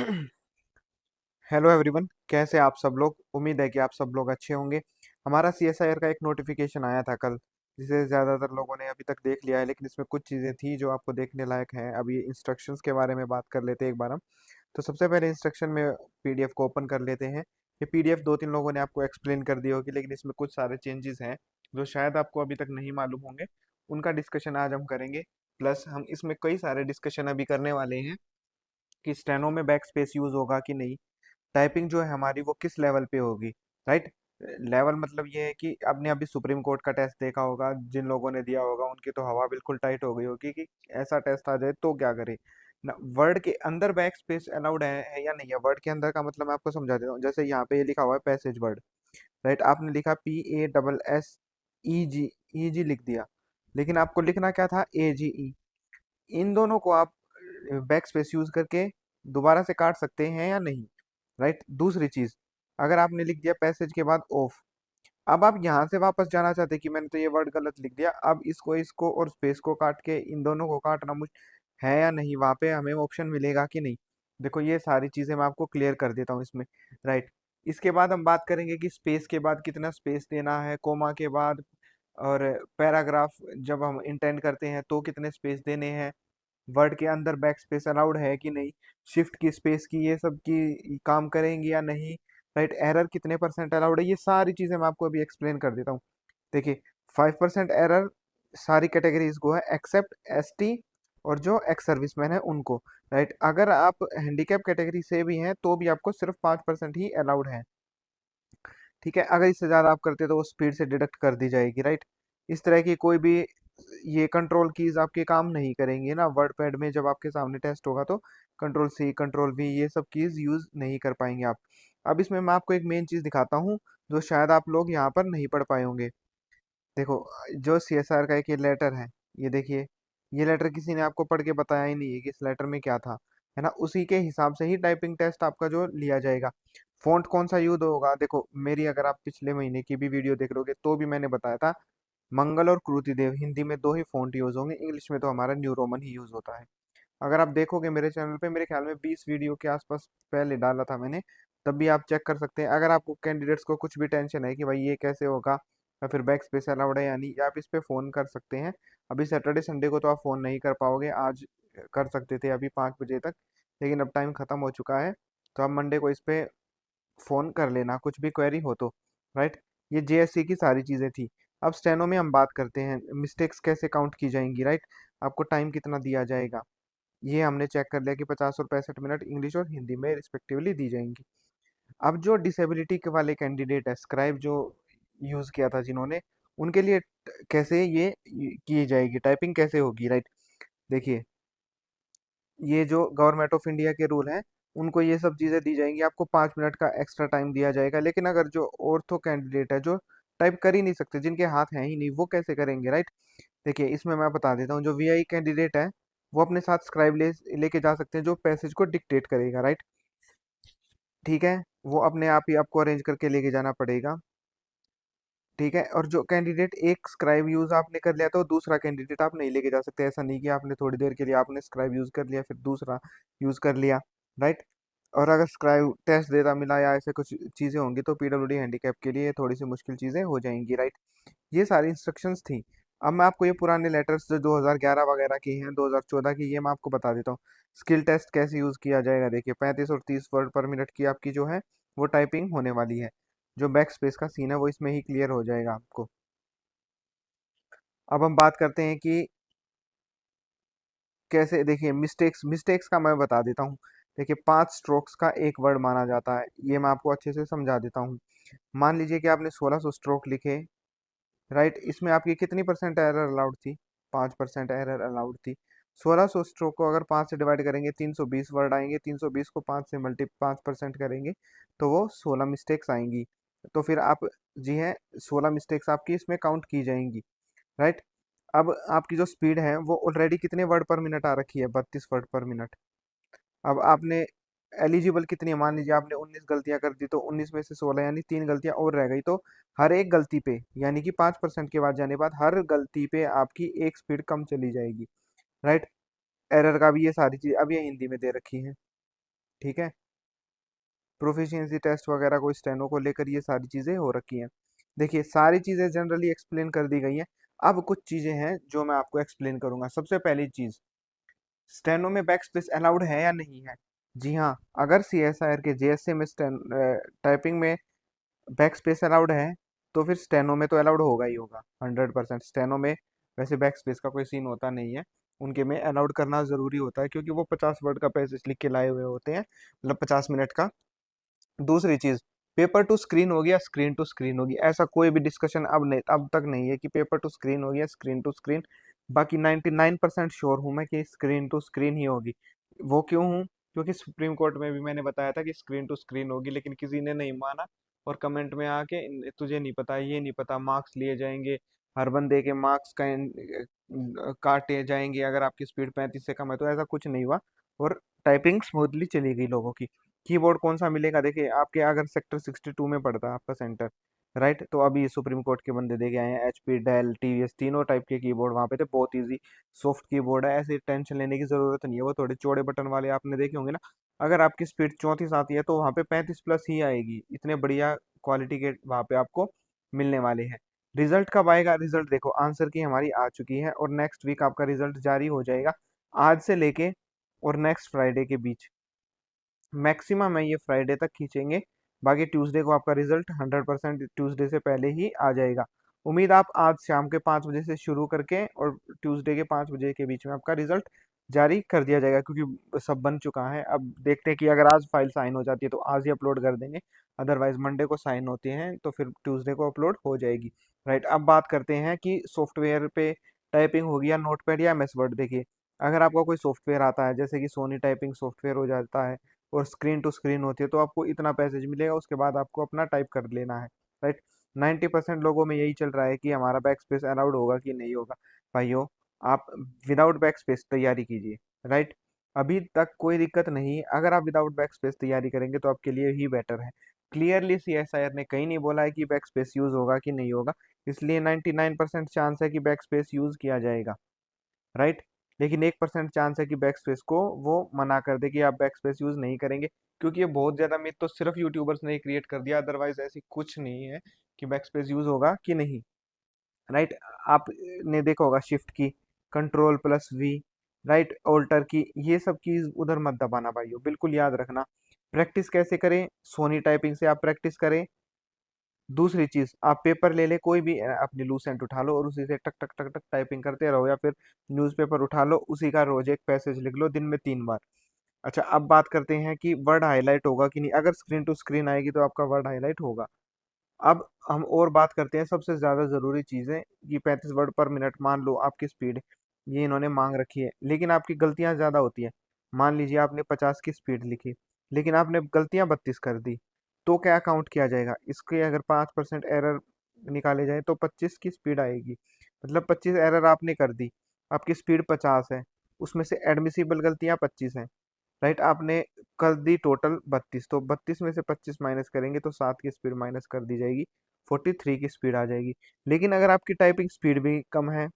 Hello everyone, कैसे आप सब लोग। उम्मीद है कि आप सब लोग अच्छे होंगे। हमारा सीएसआईआर का एक नोटिफिकेशन आया था कल, जिसे ज़्यादातर लोगों ने अभी तक देख लिया है, लेकिन इसमें कुछ चीज़ें थी जो आपको देखने लायक हैं। अभी इंस्ट्रक्शंस के बारे में बात कर लेते हैं एक बार हम। तो सबसे पहले इंस्ट्रक्शन में पीडीएफ को ओपन कर लेते हैं। ये पीडीएफ दो तीन लोगों ने आपको एक्सप्लेन कर दी होगी, लेकिन इसमें कुछ सारे चेंजेस हैं जो शायद आपको अभी तक नहीं मालूम होंगे। उनका डिस्कशन आज हम करेंगे। प्लस हम इसमें कई सारे डिस्कशन अभी करने वाले हैं कि स्टेनो में बैक स्पेस यूज होगा कि नहीं, टाइपिंग जो है हमारी वो किस लेवल पे होगी। राइट। लेवल मतलब ये है कि आपने अभी सुप्रीम कोर्ट का टेस्ट देखा होगा, जिन लोगों ने दिया होगा उनकी तो हवा बिल्कुल टाइट हो गई होगी कि ऐसा टेस्ट आ जाए तो क्या करे ना। वर्ड के अंदर बैक स्पेस अलाउड है या नहीं है। वर्ड के अंदर का मतलब मैं आपको समझा देता हूँ। जैसे यहाँ पे ये लिखा हुआ है पैसेज वर्ड। राइट, आपने लिखा PASSEG, ई जी लिख दिया, लेकिन आपको लिखना क्या था, AGE। इन दोनों को आप बैक स्पेस यूज करके दोबारा से काट सकते हैं या नहीं। राइट। दूसरी चीज, अगर आपने लिख दिया पैसेज के बाद ऑफ, अब आप यहाँ से वापस जाना चाहते हैं कि मैंने तो ये वर्ड गलत लिख दिया, अब इसको इसको और स्पेस को काट के इन दोनों को काटना मुझ है या नहीं, वहां पे हमें ऑप्शन मिलेगा कि नहीं। देखो ये सारी चीजें मैं आपको क्लियर कर देता हूँ इसमें। राइट। इसके बाद हम बात करेंगे कि स्पेस के बाद कितना स्पेस देना है, कोमा के बाद, और पैराग्राफ जब हम इंटेंड करते हैं तो कितने स्पेस देने हैं, वर्ड के अंदर बैक स्पेस अलाउड है कि नहीं, शिफ्ट की स्पेस की ये सब की काम करेंगे या नहीं। राइट। एरर कितने परसेंट अलाउड है, ये सारी चीजें मैं आपको अभी एक्सप्लेन कर देता हूँ। देखिए, 5% एरर सारी कैटेगरीज को है एक्सेप्ट ST और जो एक्स सर्विसमैन है उनको। राइट। अगर आप हैंडीकैप कैटेगरी से भी हैं तो भी आपको सिर्फ 5% ही अलाउड है। ठीक है, अगर इससे ज़्यादा आप करते तो वो स्पीड से डिडक्ट कर दी जाएगी। राइट। इस तरह की कोई भी ये कंट्रोल कीज आपके काम नहीं करेंगे ना वर्ड पैड में। जब आपके सामने टेस्ट होगा तो कंट्रोल C, कंट्रोल V, ये सब कीज यूज नहीं कर पाएंगे आप। अब इसमें मैं आपको एक मेन चीज दिखाता हूँ जो शायद आप लोग यहाँ पर नहीं पढ़ पाए होंगे। देखो, जो CSR का एक ये लेटर ये देखिए, ये लेटर किसी ने आपको पढ़ के बताया ही नहीं है कि इस लेटर में क्या था, है ना। उसी के हिसाब से ही टाइपिंग टेस्ट आपका जो लिया जाएगा। फॉन्ट कौन सा यूज होगा, देखो मेरी अगर आप पिछले महीने की भी वीडियो देख लोगे तो भी मैंने बताया था, मंगल और क्रूतिदेव हिंदी में दो ही फॉन्ट यूज होंगे, इंग्लिश में तो हमारा न्यू रोमन ही यूज होता है। अगर आप देखोगे मेरे चैनल पे, मेरे ख्याल में 20 वीडियो के आसपास पहले डाला था मैंने, तब भी आप चेक कर सकते हैं। अगर आपको कैंडिडेट्स को कुछ भी टेंशन है कि भाई ये कैसे होगा या फिर बैक स्पेस अलाउड है या नहीं, या आप इस पे फ़ोन कर सकते हैं। अभी सैटरडे संडे को तो आप फ़ोन नहीं कर पाओगे, आज कर सकते थे अभी 5 बजे तक, लेकिन अब टाइम ख़त्म हो चुका है। तो आप मंडे को इस पे फ़ोन कर लेना कुछ भी क्वेरी हो तो। राइट। ये JSC की सारी चीज़ें थी। अब स्टेनो में हम बात करते हैं मिस्टेक्स कैसे काउंट की जाएंगी। राइट। आपको टाइम कितना दिया जाएगा, ये हमने चेक कर लिया कि 50 और 65 मिनट इंग्लिश और हिंदी में रिस्पेक्टिवली दी जाएंगी। अब जो डिसेबिलिटी के वाले कैंडिडेट है, स्क्राइब जो यूज किया था जिन्होंने, उनके लिए कैसे ये की जाएगी, टाइपिंग कैसे होगी। राइट। देखिए, ये जो गवर्नमेंट ऑफ इंडिया के रूल हैं, उनको ये सब चीज़ें दी जाएंगी। आपको 5 मिनट का एक्स्ट्रा टाइम दिया जाएगा। लेकिन अगर जो ऑर्थो कैंडिडेट है, जो टाइप कर ही नहीं सकते, जिनके हाथ हैं ही नहीं, वो कैसे करेंगे। राइट। देखिए, इसमें मैं बता देता हूँ, जो VI कैंडिडेट है वो अपने साथ स्क्राइब लेके जा सकते हैं जो पैसेज को डिक्टेट करेगा। राइट। ठीक है, वो अपने आप ही आपको अरेंज करके लेके जाना पड़ेगा। ठीक है, और जो कैंडिडेट एक स्क्राइब यूज आपने कर लिया तो दूसरा कैंडिडेट आप नहीं लेके जा सकते। ऐसा नहीं कि आपने थोड़ी देर के लिए आपने स्क्राइब यूज कर लिया फिर दूसरा यूज कर लिया। राइट। और अगर स्क्राइब टेस्ट देता मिला या ऐसे कुछ चीज़ें होंगी तो PWD हैंडीकैप के लिए थोड़ी सी मुश्किल चीज़ें हो जाएंगी। राइट। ये सारी इंस्ट्रक्शंस थी। अब मैं आपको ये पुराने लेटर्स जो 2011 वगैरह के हैं, 2014 की, ये मैं आपको बता देता हूँ। स्किल टेस्ट कैसे यूज़ किया जाएगा, देखिए 35 और 30 वर्ड पर मिनट की आपकी जो है वो टाइपिंग होने वाली है। जो बैक स्पेस का सीन है वो इसमें ही क्लियर हो जाएगा आपको। अब हम बात करते हैं कि कैसे, देखिए मिस्टेक्स मिस्टेक्स का मैं बता देता हूँ। देखिए, 5 स्ट्रोक्स का एक वर्ड माना जाता है, ये मैं आपको अच्छे से समझा देता हूँ। मान लीजिए कि आपने 1600 स्ट्रोक लिखे। राइट। इसमें आपकी कितनी परसेंट एरर अलाउड थी, 5% एरर अलाउड थी। 1600 स्ट्रोक को अगर 5 से डिवाइड करेंगे 320 वर्ड आएंगे, 320 को 5 से 5% करेंगे तो वो 16 मिस्टेक्स आएंगी। तो फिर आप, जी हैं, 16 मिस्टेक्स आपकी इसमें काउंट की जाएंगी। राइट। अब आपकी जो स्पीड है वो ऑलरेडी कितने वर्ड पर मिनट आ रखी है, 32 वर्ड पर मिनट। अब आपने एलिजिबल कितनी है, मान लीजिए आपने 19 गलतियां कर दी तो 19 में से 16 यानी 3 गलतियां और रह गई, तो हर एक गलती पे यानी कि 5% के बाद जाने बाद हर गलती पे आपकी एक स्पीड कम चली जाएगी। राइट। एरर का भी ये सारी चीज अब ये हिंदी में दे रखी है। ठीक है। प्रोफिशिएंसी टेस्ट वगैरह को स्टेनो को लेकर ये सारी चीज़ें हो रखी हैं। देखिए सारी चीज़ें जनरली एक्सप्लेन कर दी गई हैं। अब कुछ चीज़ें हैं जो मैं आपको एक्सप्लेन करूंगा। सबसे पहली चीज़, स्टेनो में बैक स्पेस अलाउड है या नहीं है। जी हाँ, अगर सीएसआईआर के जेएसए में टाइपिंग में बैक स्पेस अलाउड है तो फिर स्टेनो में तो अलाउड होगा ही होगा 100%। स्टेनो में वैसे बैक स्पेस का कोई सीन होता नहीं है, उनके में अलाउड करना जरूरी होता है क्योंकि वो 50 वर्ड का पैसेज लिख के लाए हुए होते हैं, मतलब 50 मिनट का। दूसरी चीज, पेपर टू स्क्रीन हो गया स्क्रीन टू स्क्रीन होगी, ऐसा कोई भी डिस्कशन अब तक नहीं है कि पेपर टू स्क्रीन हो गया स्क्रीन टू स्क्रीन। बाकी 99% श्योर हूं मैं कि स्क्रीन टू स्क्रीन ही होगी। वो क्यों हूँ, क्योंकि सुप्रीम कोर्ट में भी मैंने बताया था कि स्क्रीन टू स्क्रीन होगी, लेकिन किसी ने नहीं माना और कमेंट में आके तुझे नहीं पता ये नहीं पता मार्क्स लिए जाएंगे, हर बंदे के मार्क्स का काटे जाएंगे अगर आपकी स्पीड 35 से कम है। तो ऐसा कुछ नहीं हुआ और टाइपिंग स्मूथली चली गई लोगों की। कीबोर्ड कौन सा मिलेगा, देखिए आपके अगर सेक्टर 62 में पड़ता है आपका सेंटर, राइट, तो अभी सुप्रीम कोर्ट के बंदे देके आए हैं, एचपी डेल टीवीएस तीनों टाइप के कीबोर्ड वहाँ पे थे, बहुत इजी सॉफ्ट कीबोर्ड है, ऐसे टेंशन लेने की जरूरत नहीं है। वो थोड़े चौड़े बटन वाले आपने देखे होंगे ना। अगर आपकी स्पीड 34 आती है तो वहाँ पे 35 प्लस ही आएगी, इतने बढ़िया क्वालिटी के वहाँ पे आपको मिलने वाले हैं। रिजल्ट कब आएगा, रिजल्ट देखो आंसर की हमारी आ चुकी है और नेक्स्ट वीक आपका रिजल्ट जारी हो जाएगा, आज से लेके और नेक्स्ट फ्राइडे के बीच। मैक्सिमम है ये फ्राइडे तक खींचेंगे, बाकी ट्यूसडे को आपका रिजल्ट 100% ट्यूसडे से पहले ही आ जाएगा। उम्मीद आप आज शाम के 5 बजे से शुरू करके और ट्यूसडे के 5 बजे के बीच में आपका रिजल्ट जारी कर दिया जाएगा, क्योंकि सब बन चुका है। अब देखते हैं कि अगर आज फाइल साइन हो जाती है तो आज ही अपलोड कर देंगे, अदरवाइज मंडे को साइन होती हैं तो फिर ट्यूसडे को अपलोड हो जाएगी। राइट, अब बात करते हैं कि सॉफ्टवेयर पे टाइपिंग होगी या नोटपैड या एमएस वर्ड। देखिए अगर आपका कोई सॉफ्टवेयर आता है जैसे कि सोनी टाइपिंग सॉफ्टवेयर हो जाता है और स्क्रीन टू स्क्रीन होती है तो आपको इतना पैसेज मिलेगा, उसके बाद आपको अपना टाइप कर लेना है। राइट, 90% लोगों में यही चल रहा है कि हमारा बैक स्पेस अलाउड होगा कि नहीं होगा। भाइयों, आप विदाउट बैक स्पेस तैयारी कीजिए। राइट, अभी तक कोई दिक्कत नहीं है, अगर आप विदाउट बैक स्पेस तैयारी करेंगे तो आपके लिए ही बेटर है। क्लियरली सीएसआईआर ने कहीं नहीं बोला है कि बैक स्पेस यूज होगा कि नहीं होगा, इसलिए 99% चांस है कि बैक स्पेस यूज किया जाएगा। राइट, लेकिन 1% चांस है कि बैक स्पेस को वो मना कर दे कि आप बैक स्पेस यूज नहीं करेंगे, क्योंकि ये बहुत ज्यादा मिथ तो सिर्फ यूट्यूबर्स ने क्रिएट कर दिया, अदरवाइज ऐसी कुछ नहीं है कि बैक स्पेस यूज होगा कि नहीं। राइट, आपने देखा होगा shift key, control plus V, right, alt key, ये सब कीज उधर मत दबाना भाइयों, बिल्कुल याद रखना। प्रैक्टिस कैसे करें, सोनी टाइपिंग से आप प्रैक्टिस करें। दूसरी चीज, आप पेपर ले ले कोई भी अपनी लूसेंट उठा लो और उसी से टक टक टक टक टाइपिंग करते रहो, या फिर न्यूज़पेपर उठा लो उसी का रोज एक पैसेज लिख लो दिन में 3 बार। अच्छा, अब बात करते हैं कि वर्ड हाईलाइट होगा कि नहीं। अगर स्क्रीन टू स्क्रीन आएगी तो आपका वर्ड हाईलाइट होगा। अब हम और बात करते हैं सबसे ज्यादा जरूरी चीजें, कि 35 वर्ड पर मिनट मान लो आपकी स्पीड ये इन्होंने मांग रखी है, लेकिन आपकी गलतियां ज्यादा होती है। मान लीजिए आपने 50 की स्पीड लिखी लेकिन आपने गलतियां 32 कर दी, तो क्या काउंट किया जाएगा, इसके अगर 5% एरर निकाले जाए तो 25 की स्पीड आएगी, मतलब 25 एरर आपने कर दी, आपकी स्पीड 50 है, उसमें से एडमिसिबल गलतियां 25 हैं। राइट, आपने कर दी टोटल 32, तो 32 में से 25 माइनस करेंगे तो 7 की स्पीड माइनस कर दी जाएगी, 43 की स्पीड आ जाएगी। लेकिन अगर आपकी टाइपिंग स्पीड भी कम है,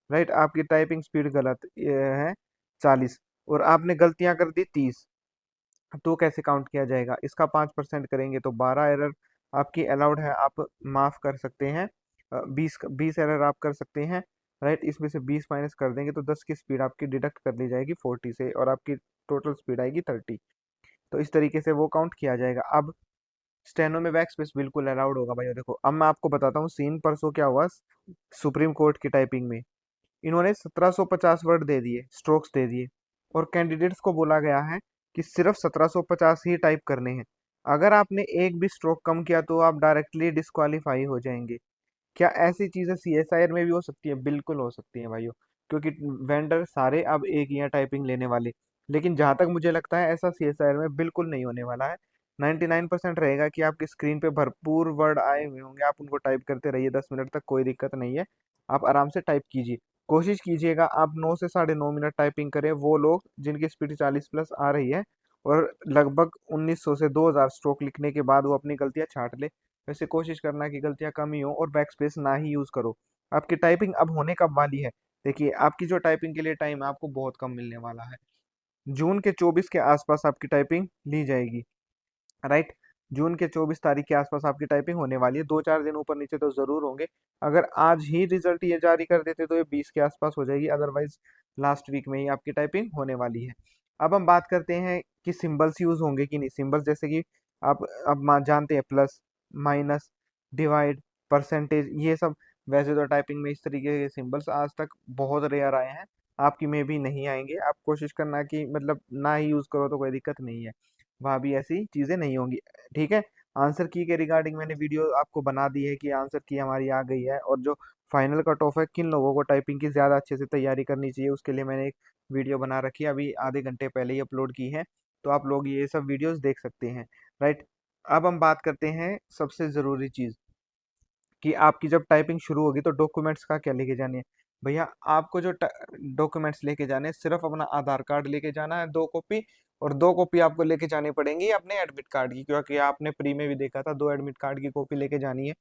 राइट, आपकी टाइपिंग स्पीड गलत ये है 40 और आपने गलतियां कर दी 30, तो कैसे काउंट किया जाएगा, इसका 5% करेंगे तो 12 एरर आपकी अलाउड है, आप माफ कर सकते हैं। 20 एरर आप कर सकते हैं। राइट, इसमें से 20 माइनस कर देंगे तो 10 की स्पीड आपकी डिडक्ट कर ली जाएगी 40 से और आपकी टोटल स्पीड आएगी 30। तो इस तरीके से वो काउंट किया जाएगा। अब स्टेनो में बैक स्पेस बिल्कुल अलाउड होगा भाई। देखो अब मैं आपको बताता हूँ सीन परसों क्या हुआ सुप्रीम कोर्ट की टाइपिंग में। इन्होंने 1750 वर्ड दे दिए, स्ट्रोक्स दे दिए, और कैंडिडेट्स को बोला गया है कि सिर्फ 1750 ही टाइप करने हैं। अगर आपने एक भी स्ट्रोक कम किया तो आप डायरेक्टली डिस्क्वालीफाई हो जाएंगे। क्या ऐसी चीजें सीएसआईआर में भी हो सकती है? बिल्कुल हो सकती है भाइयों, क्योंकि वेंडर सारे अब एक ही हैं टाइपिंग लेने वाले। लेकिन जहां तक मुझे लगता है ऐसा सीएसआईआर में बिल्कुल नहीं होने वाला है। 99% रहेगा कि आपकी स्क्रीन पे भरपूर वर्ड आए हुए होंगे, आप उनको टाइप करते रहिए 10 मिनट तक, कोई दिक्कत नहीं है। आप आराम से टाइप कीजिए। कोशिश कीजिएगा आप 9 से 9.5 मिनट टाइपिंग करें, वो लोग जिनकी स्पीड 40 प्लस आ रही है और लगभग 1900 से 2000 स्ट्रोक लिखने के बाद वो अपनी गलतियां छांट ले। वैसे कोशिश करना कि गलतियां कम ही हो और बैक स्पेस ना ही यूज करो। आपकी टाइपिंग अब होने कब वाली है, देखिए आपकी जो टाइपिंग के लिए टाइम है आपको बहुत कम मिलने वाला है। जून के 24 के आसपास आपकी टाइपिंग ली जाएगी, राइट। जून के 24 तारीख के आसपास आपकी टाइपिंग होने वाली है, 2-4 दिन ऊपर नीचे तो जरूर होंगे। अगर आज ही रिजल्ट ये जारी कर देते तो ये 20 के आसपास हो जाएगी, अदरवाइज लास्ट वीक में ही आपकी टाइपिंग होने वाली है। अब हम बात करते हैं कि सिंबल्स यूज होंगे कि नहीं। सिंबल्स जैसे कि आप अब जानते हैं, प्लस, माइनस, डिवाइड, परसेंटेज, ये सब। वैसे तो टाइपिंग में इस तरीके के सिंबल्स आज तक बहुत रेयर आए हैं, आपकी में भी नहीं आएंगे। आप कोशिश करना कि मतलब ना ही यूज करो तो कोई दिक्कत नहीं है, वहां भी ऐसी चीजें नहीं होंगी, ठीक है। आंसर की के रिगार्डिंग मैंने वीडियो आपको बना दी है कि आंसर की हमारी आ गई है, और जो फाइनल कट ऑफ है, किन लोगों को टाइपिंग की ज्यादा अच्छे से तैयारी करनी चाहिए, उसके लिए मैंने एक वीडियो बना रखी है, अभी आधे घंटे पहले ही अपलोड की है। तो आप लोग ये सब वीडियोस देख सकते हैं, राइट। अब हम बात करते हैं सबसे जरूरी चीज, कि आपकी जब टाइपिंग शुरू होगी तो डॉक्यूमेंट्स का क्या लेके जाने हैं। भैया आपको जो डॉक्यूमेंट्स लेके जाने हैं, सिर्फ अपना आधार कार्ड लेके जाना है 2 कॉपी, और 2 कॉपी आपको लेके जानी पड़ेंगी अपने एडमिट कार्ड की, क्योंकि आपने प्री में भी देखा था 2 एडमिट कार्ड की कॉपी लेके जानी है।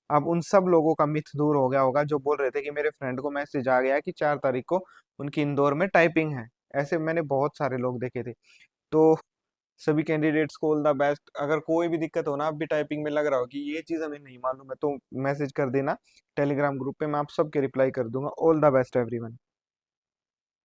अब उन सब लोगों का मिथ दूर हो गया होगा जो बोल रहे थे कि मेरे फ्रेंड को मैसेज आ गया कि 4 तारीख को उनकी इंदौर में टाइपिंग है। ऐसे मैंने बहुत सारे लोग देखे थे। तो सभी कैंडिडेट्स को ऑल द बेस्ट। अगर कोई भी दिक्कत हो ना, अब भी टाइपिंग में लग रहा हो कि ये चीज़ हमें नहीं मालूम है, तो मैसेज कर देना टेलीग्राम ग्रुप पे, मैं आप सबके रिप्लाई कर दूंगा। All the best everyone.